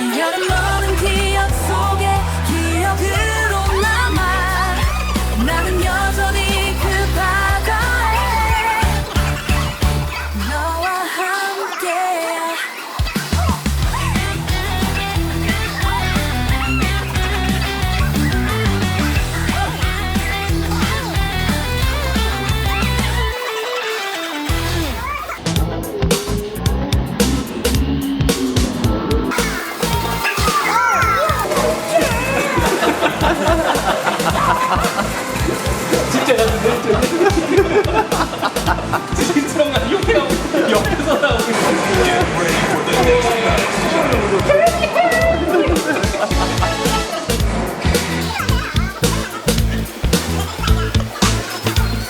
여름 모든 기억 속에 기억으로 남아. 나는 여전히 그 바다에 너와 함께야. 진짜 같은데? 진짜 뭔가 옆에서 나오고 있는